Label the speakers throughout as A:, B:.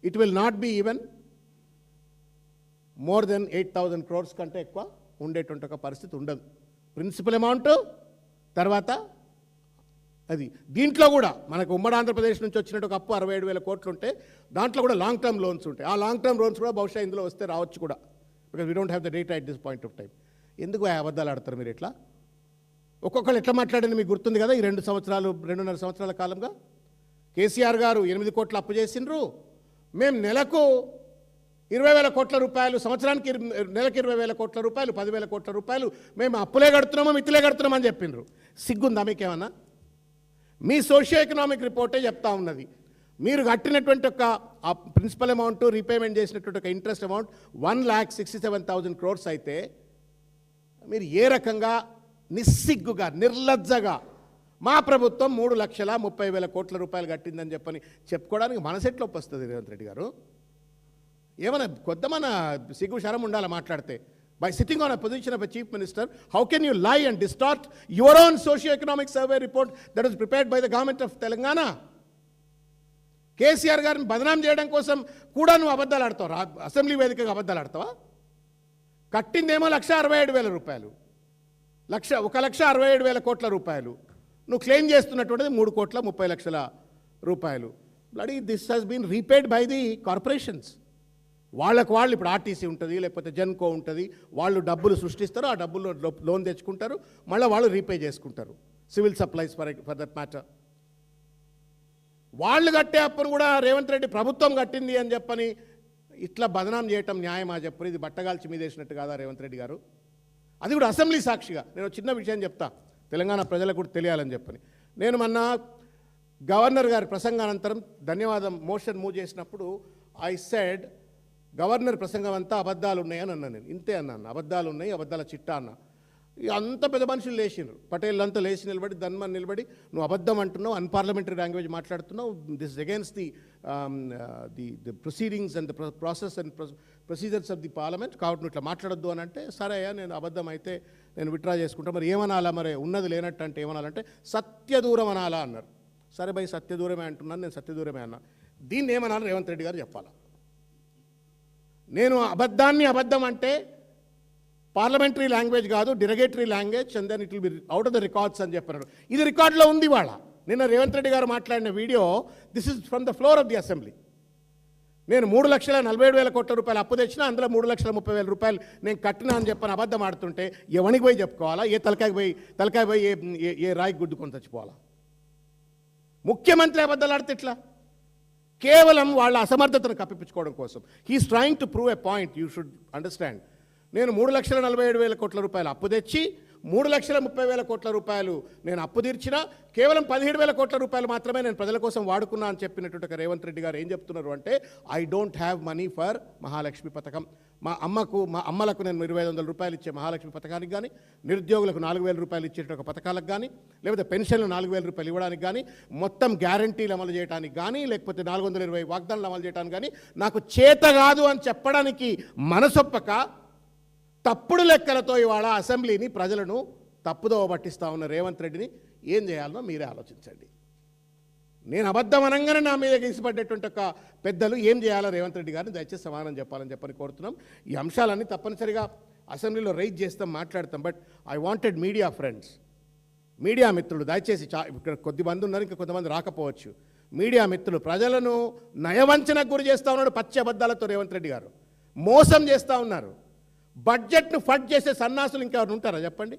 A: It will not be even more than 8,000 crores కంటే ఎక్కువ ఉండేటువంటి ఒక పరిస్థితి ఉండదు. ప్రిన్సిపల్ అమౌంట్ తర్వాత అది దీంట్లో కూడా మనకు ఉమ్మడి ఆంధ్రప్రదేశ్ నుంచి వచ్చినట్టు ఒక అప్పు 67,000 కోట్లు ఉంటే దాంట్లో కూడా లాంగ్ టర్మ్ లోన్స్ ఉంటాయి. ఆ లాంగ్ టర్మ్ లోన్స్ కూడా బహుశా ఇందులో వస్తే రావచ్చు కూడా, because we don't have the data at this point of time. ఎందుకు అబద్ధాలు ఆడతారు మీరు ఇట్లా? ఒక్కొక్కరు ఎట్లా మాట్లాడింది మీకు గుర్తుంది కదా. ఈ 2.5 సంవత్సరాల కాలంగా కేసీఆర్ గారు 8 కోట్ల అప్పు చేసిండ్రు, మేము నెలకు 20,000 కోట్ల రూపాయలు, సంవత్సరానికి నెలకు 20,000 కోట్ల రూపాయలు, 10,000 కోట్ల రూపాయలు మేము అప్పులే కడుతున్నామో మిత్తులే కడుతున్నామని చెప్పిండ్రు. సిగ్గుందా మీకేమన్నా? మీ సోషియో ఎకనామిక్ రిపోర్టే చెప్తా ఉన్నది. మీరు కట్టినటువంటి ఒక ప్రిన్సిపల్ అమౌంట్, రీపేమెంట్ చేసినటువంటి ఒక ఇంట్రెస్ట్ అమౌంట్ 1,67,000 crores అయితే మీరు ఏ రకంగా నిస్సిగ్గుగా నిర్లజ్జగా మా ప్రభుత్వం 3,30,000 కోట్ల రూపాయలు కట్టిందని చెప్పని చెప్పుకోవడానికి మనసెట్లో వస్తుంది రేవంత్ రెడ్డి గారు? ఏమైనా కొత్త మన సిగ్గు శరం ఉండాలి మాట్లాడితే. By sitting on a position of a chief minister, how can you లై and distort your own socio economic survey report that is prepared by the government of Telangana? KCR గారిని బదనాం చేయడం కోసం కూడా నువ్వు అబద్ధాలు ఆడతావు, అసెంబ్లీ వేదికగా అబద్ధాలు ఆడతావా? కట్టిందేమో 1,67,000 రూపాయలు, 1,67,000 కోట్ల రూపాయలు. నువ్వు క్లెయిమ్ చేస్తున్నటువంటిది 3,30,00,000 రూపాయలు. Bloody this has been repaid by the corporations. వాళ్ళకు వాళ్ళు ఇప్పుడు ఆర్టీసీ ఉంటుంది, లేకపోతే జెన్కో ఉంటుంది, వాళ్ళు డబ్బులు సృష్టిస్తారు, ఆ డబ్బులు లోన్ తెచ్చుకుంటారు, మళ్ళీ వాళ్ళు రీపే చేసుకుంటారు. Civil supplies for that matter. వాళ్ళు కట్టే అప్పును కూడా రేవంత్ రెడ్డి ప్రభుత్వం కట్టింది అని చెప్పని ఇట్లా బదనాం చేయటం న్యాయమా చెప్పరు? ఇది బట్టగాల్చి మీదేసినట్టు కాదా రేవంత్ రెడ్డి గారు? అది కూడా అసెంబ్లీ సాక్షిగా. నేను చిన్న విషయం చెప్తా, తెలంగాణ ప్రజలకు కూడా తెలియాలని చెప్పని. నేను మొన్న గవర్నర్ గారి ప్రసంగానంతరం ధన్యవాదం మోషన్ మూవ్ చేసినప్పుడు ఐ సెడ్ గవర్నర్ ప్రసంగం అంతా అబద్ధాలు ఉన్నాయని అన్నాను. నేను ఇంతే అన్నాను, అబద్ధాలు ఉన్నాయి, అబద్ధాల చిట్టా అన్నా. అంత పెద్ద మనుషులు లేచినారు, పటేల్ అంతా లేచి నిలబడి, ధన్మన్ నిలబడి, నువ్వు అబద్ధం అంటున్నావు, అన్పార్లమెంటరీ లాంగ్వేజ్ మాట్లాడుతున్నావు, this against the proceedings and the process and procedures of the parliament, కాబట్టి నువ్వు ఇట్లా మాట్లాడొద్దు అని అంటే, సరే అయ్యా నేను అబద్ధం అయితే నేను విత్డ్రా చేసుకుంటా, మరి ఏమనాలా, మరి ఉన్నది లేనట్టు అంటే ఏమనాలంటే సత్యదూరం అనాలా అన్నారు. సరే భయ్ సత్యదూరమే అంటున్నాను, నేను సత్యదూరమే అన్నా. దీన్ని ఏమనాలి రేవంత్ రెడ్డి గారు చెప్పాలా? నేను అబద్ధాన్ని అబద్ధం అంటే పార్లమెంటరీ లాంగ్వేజ్ కాదు, derogatory language, and then it will be out of the records అని చెప్పారు. ఇది రికార్డులో ఉంది వాళ్ళ. నిన్న రేవంత్ రెడ్డి గారు మాట్లాడిన video, this is from the floor of the assembly. నేను 3,47,000 కోట్ల రూపాయలు అప్పు తెచ్చినా, అందులో 3,30,000 రూపాయలు నేను కట్టినా అని చెప్పని అబద్ధం ఆడుతుంటే ఎవరికి పోయి చెప్పుకోవాలా? ఏ తలకాయ పోయి ఏ రాయి గుద్దుకొని చచ్చిపోవాలా? ముఖ్యమంత్రి అబద్ధాలు ఆడితే ఎట్లా? కేవలం వాళ్ళ అసమర్థతను కప్పిపుచ్చుకోవడం కోసం. He's trying to prove a point, you should understand. నేను 3,47,000 కోట్ల రూపాయలు అప్పు తెచ్చి 3,30,000 కోట్ల రూపాయలు నేను అప్పు తీర్చినా, కేవలం 17,000 కోట్ల రూపాయలు మాత్రమే నేను ప్రజల కోసం వాడుకున్నా అని చెప్పినట్టు రేవంత్ రెడ్డి గారు ఏం చెప్తున్నారు అంటే, I don't have money for Mahalakshmi పథకం. మా అమ్మలకు నేను 2,500 రూపాయలు ఇచ్చే మహాలక్ష్మి పథకానికి కానీ, నిరుద్యోగులకు 4,000 రూపాయలు ఇచ్చే ఒక పథకాలకు కానీ, లేకపోతే పెన్షన్లు 4,000 రూపాయలు ఇవ్వడానికి కానీ, మొత్తం గ్యారంటీలు అమలు చేయడానికి కానీ, లేకపోతే 420 వాగ్దానాలు అమలు చేయడానికి కానీ నాకు చేత కాదు అని చెప్పడానికి మనసొప్పక తప్పుడు లెక్కలతో ఇవాళ అసెంబ్లీని, ప్రజలను తప్పుదోవ పట్టిస్తూ ఉన్న రేవంత్ రెడ్డిని ఏం చేయాలనో మీరే ఆలోచించండి. నేను అబద్ధం అనగానే నా మీద గీసిపడ్డటువంటి ఒక పెద్దలు ఏం చేయాలో రేవంత్ రెడ్డి గారిని దయచేసి సమాధానం చెప్పాలని చెప్పని కోరుతున్నాం. ఈ అంశాలన్నీ తప్పనిసరిగా అసెంబ్లీలో రైజ్ చేస్తాం, మాట్లాడతాం. But I wanted media friends, media మిత్రులు దయచేసి, ఇక్కడ కొద్దిమంది ఉన్నారు, ఇంకా కొంతమంది రాకపోవచ్చు. మీడియా మిత్రులు, ప్రజలను నయవంచనకు గురి చేస్తూ ఉన్నాడు పచ్చి అబద్ధాలతో రేవంత్ రెడ్డి గారు. మోసం చేస్తూ ఉన్నారు. బడ్జెట్ను ఫండ్ చేసే సన్నాసులు ఇంకెవరు ఉంటారా చెప్పండి?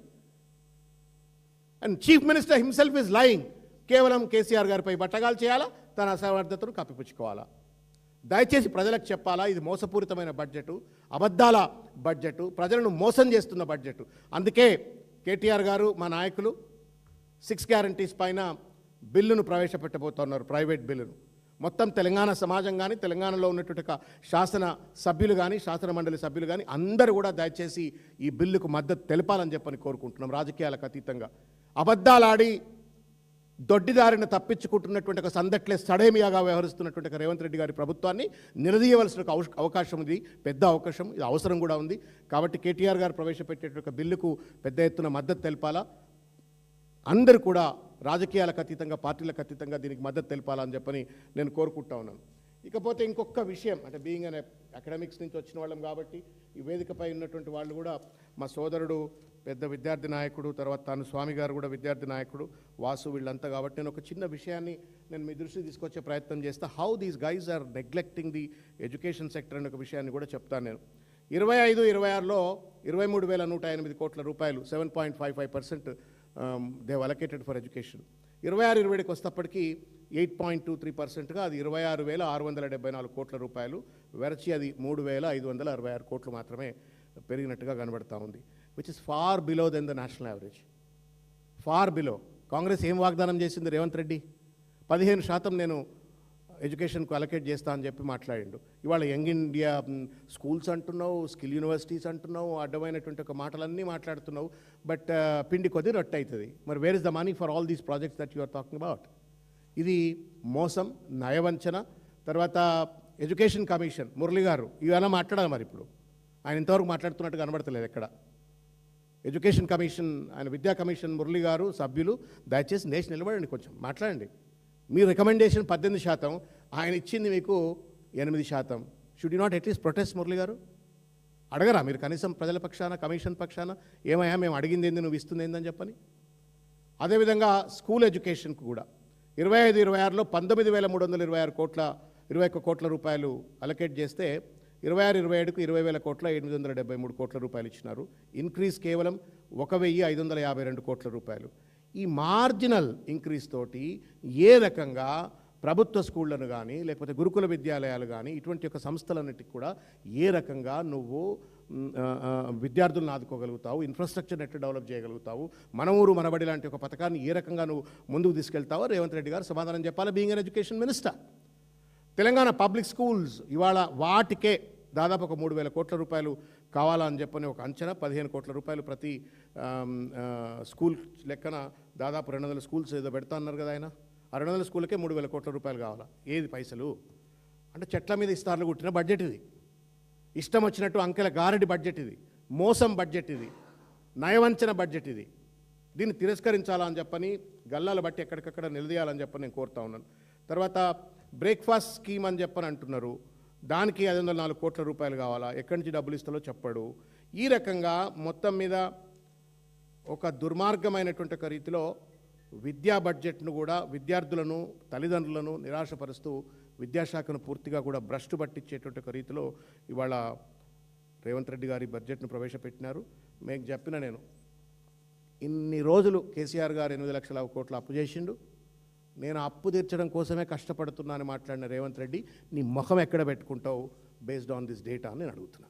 A: And chief minister himself is lying. కేవలం కేసీఆర్ గారిపై బట్టగాలు చేయాలా, తన అసమర్థతను కప్పిపుచ్చుకోవాలా? దయచేసి ప్రజలకు చెప్పాలా, ఇది మోసపూరితమైన బడ్జెట్, అబద్ధాల బడ్జెట్, ప్రజలను మోసం చేస్తున్న బడ్జెట్. అందుకే కేటీఆర్ గారు, మా నాయకులు 6 గ్యారంటీస్ పైన బిల్లును ప్రవేశపెట్టబోతున్నారు, ప్రైవేట్ బిల్లును. మొత్తం తెలంగాణ సమాజం కానీ, తెలంగాణలో ఉన్నటువంటి శాసన సభ్యులు కానీ, శాసన మండలి సభ్యులు కానీ అందరూ కూడా దయచేసి ఈ బిల్లుకు మద్దతు తెలపాలని చెప్పని కోరుకుంటున్నాం. రాజకీయాలకు అతీతంగా అబద్ధాలాడి దొడ్డిదారిని తప్పించుకుంటున్నటువంటి ఒక సందట్లే సడేమియాగా వ్యవహరిస్తున్నటువంటి ఒక రేవంత్ రెడ్డి గారి ప్రభుత్వాన్ని నిలదీయవలసిన అవకాశం ఉంది, పెద్ద అవకాశం, ఇది అవసరం కూడా ఉంది. కాబట్టి కేటీఆర్ గారు ప్రవేశపెట్టేటువంటి బిల్లుకు పెద్ద ఎత్తున మద్దతు తెలపాలా. అందరూ కూడా రాజకీయాలకు అతీతంగా, పార్టీలకు అతీతంగా దీనికి మద్దతు తెలపాలని చెప్పని నేను కోరుకుంటా ఉన్నాను. ఇకపోతే ఇంకొక విషయం అంటే బీయింగ్ అనే అకాడమిక్స్ నుంచి వచ్చిన వాళ్ళం కాబట్టి ఈ వేదికపై ఉన్నటువంటి వాళ్ళు కూడా మా సోదరుడు పెద్ద విద్యార్థి నాయకుడు, తర్వాత తాను స్వామి గారు కూడా విద్యార్థి నాయకుడు, వాసు వీళ్ళంతా కాబట్టి నేను ఒక చిన్న విషయాన్ని నేను మీ దృష్టికి తీసుకొచ్చే ప్రయత్నం చేస్తా. How these guys are neglecting the education sector అనే ఒక విషయాన్ని కూడా చెప్తాను నేను. 25-26లో 23,108 కోట్ల రూపాయలు 7.55% దే అలొకేటెడ్ ఫర్ ఎడ్యుకేషన్. 26-27కి వస్తప్పటికీ 8.23%గా అది 26,674 కోట్ల రూపాయలు వెరచి అది 3,566 కోట్లు మాత్రమే పెరిగినట్టుగా కనబడతా ఉంది, which is far below than the national average. Far below. Congress ఏం వాగ్దానం చేసింది రేవంత్ రెడ్డి? 15% నేను ఎడ్యుకేషన్కు అలొకేట్ చేస్తా అని చెప్పి మాట్లాడిండు. ఇవాళ యంగ్ ఇండియా స్కూల్స్ అంటున్నావు, స్కిల్ యూనివర్సిటీస్ అంటున్నావు, అడ్డమైనటువంటి ఒక మాటలన్నీ మాట్లాడుతున్నావు. బట్ పిండి కొద్ది రొట్టె అవుతుంది. మరి where is the money for all these projects that you are talking about? ఇది మోసం, నయవంచన. తర్వాత ఎడ్యుకేషన్ కమిషన్ మురళి గారు ఇవన్నీ మాట్లాడాలి. మరి ఇప్పుడు ఆయన ఇంతవరకు మాట్లాడుతున్నట్టు కనబడతలేదు ఎక్కడ. ఎడ్యుకేషన్ కమిషన్, ఆయన విద్యా కమిషన్ మురళి గారు సభ్యులు దయచేసి లేచి నిలబడండి, కొంచెం మాట్లాడండి. మీ రికమెండేషన్ 18%, ఆయన ఇచ్చింది మీకు 8%. Should you not at least protest Murali గారు? అడగరా మీరు కనీసం ప్రజల పక్షాన, కమిషన్ పక్షాన ఏమయ్యా మేము అడిగింది ఏంది, నువ్వు ఇస్తుంది ఏందని చెప్పని? అదేవిధంగా స్కూల్ ఎడ్యుకేషన్కు కూడా 25-26లో 19,321 కోట్ల రూపాయలు అలొకేట్ చేస్తే 26-27కు 20,000 కోట్ల 873 కోట్ల రూపాయలు ఇచ్చినారు. ఇంక్రీజ్ కేవలం 1,552 కోట్ల రూపాయలు. ఈ మార్జినల్ ఇంక్రీజ్ తోటి ఏ రకంగా ప్రభుత్వ స్కూళ్లను కానీ లేకపోతే గురుకుల విద్యాలయాలు కానీ ఇటువంటి యొక్క సంస్థలన్నిటికి కూడా ఏ రకంగా నువ్వు విద్యార్థులను ఆదుకోగలుగుతావు, ఇన్ఫ్రాస్ట్రక్చర్ నెట్ డెవలప్ చేయగలుగుతావు, మన ఊరు మనబడి లాంటి ఒక పథకాన్ని ఏ రకంగా నువ్వు ముందుకు తీసుకెళ్తావో రేవంత్ రెడ్డి గారు సమాధానం చెప్పాలి, being an education minister. Telangana public schools ఇవాళ వాటికే దాదాపు ఒక 3,000 కోట్ల రూపాయలు కావాలని చెప్పని ఒక అంచనా. 15 కోట్ల రూపాయలు ప్రతి స్కూల్ లెక్కన దాదాపు 200 స్కూల్స్ ఏదో పెడతా అన్నారు కదా ఆయన. ఆ 200 స్కూళ్ళకే 3,000 కోట్ల రూపాయలు కావాలా? ఏది పైసలు? అంటే చెట్ల మీద ఇస్తార్లు కుట్టిన బడ్జెట్ ఇది. ఇష్టం వచ్చినట్టు అంకెల గారడి బడ్జెట్ ఇది. మోసం బడ్జెట్ ఇది. నయవంచన బడ్జెట్ ఇది. దీన్ని తిరస్కరించాలని చెప్పని గల్లాల బట్టి ఎక్కడికక్కడ నిలదీయాలని చెప్పని నేను కోరుతా ఉన్నాను. తర్వాత బ్రేక్ఫాస్ట్ స్కీమ్ అని చెప్పని అంటున్నారు, దానికి 504 కోట్ల రూపాయలు కావాలా? ఎక్కడి నుంచి డబ్బులు ఇస్తాలో చెప్పడు. ఈ రకంగా మొత్తం మీద ఒక దుర్మార్గమైనటువంటి ఒక రీతిలో విద్యా బడ్జెట్ను కూడా విద్యార్థులను, తల్లిదండ్రులను నిరాశపరుస్తూ విద్యాశాఖను పూర్తిగా కూడా భ్రష్టు పట్టించేటువంటి ఒక రీతిలో ఇవాళ రేవంత్ రెడ్డి గారి బడ్జెట్ను ప్రవేశపెట్టినారు. మీకు చెప్పిన నేను ఇన్ని రోజులు కేసీఆర్ గారు 8 లక్షల కోట్ల అప్పు చేసిండు, నేను అప్పు తీర్చడం కోసమే కష్టపడుతున్నానని మాట్లాడిన రేవంత్ రెడ్డి నీ ముఖం ఎక్కడ పెట్టుకుంటావు బేస్డ్ ఆన్ దిస్ డేటా అని నేను అడుగుతున్నా.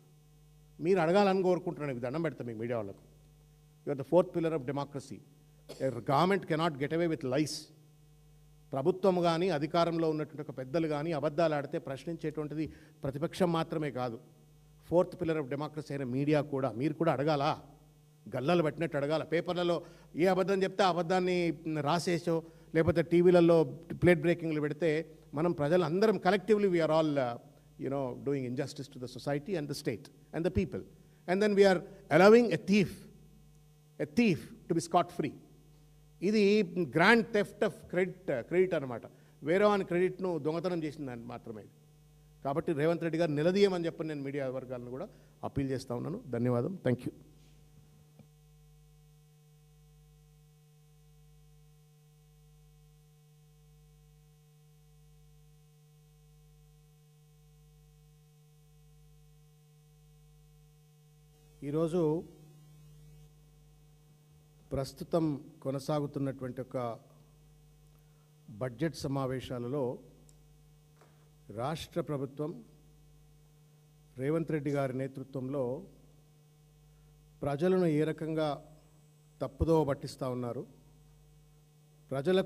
A: మీరు అడగాలని కోరుకుంటున్నాను, మీకు దండం పెడతాను మీకు మీడియా వాళ్ళకు. You are the 4th pillar of democracy. Government cannot get away with lies. ప్రభుత్వం కానీ అధికారంలో ఉన్నటువంటి ఒక పెద్దలు కానీ అబద్ధాలు ఆడితే ప్రశ్నించేటువంటిది ప్రతిపక్షం మాత్రమే కాదు, 4th పిల్లర్ ఆఫ్ డెమోక్రసీ అయిన మీడియా కూడా. మీరు కూడా అడగాలా, గల్లలు పట్టినట్టు అడగాల. పేపర్లలో ఏ అబద్ధం చెప్తే ఆ అబద్ధాన్ని రాసేసో లేకపోతే టీవీలలో ప్లేట్ బ్రేకింగ్లు పెడితే మనం ప్రజలందరం collectively we are all doing injustice to the society and the state and the people. And then we are allowing a thief to be scot free. ఇది గ్రాండ్ థెఫ్ట్ ఆఫ్ క్రెడిట్ అనమాట. వేరే వాని క్రెడిట్ను దొంగతనం చేసిందని మాత్రమే. కాబట్టి రేవంత్ రెడ్డి గారు నిలదీయమని చెప్పని నేను మీడియా వర్గాలను కూడా అప్పీల్ చేస్తూ ఉన్నాను. ధన్యవాదం. Thank you. ఈరోజు ప్రస్తుతం కొనసాగుతున్నటువంటి ఒక బడ్జెట్ సమావేశాలలో రాష్ట్ర ప్రభుత్వం రేవంత్ రెడ్డి గారి నేతృత్వంలో ప్రజలను ఏ రకంగా తప్పుదోవ పట్టిస్తూ ఉన్నారు, ప్రజలకు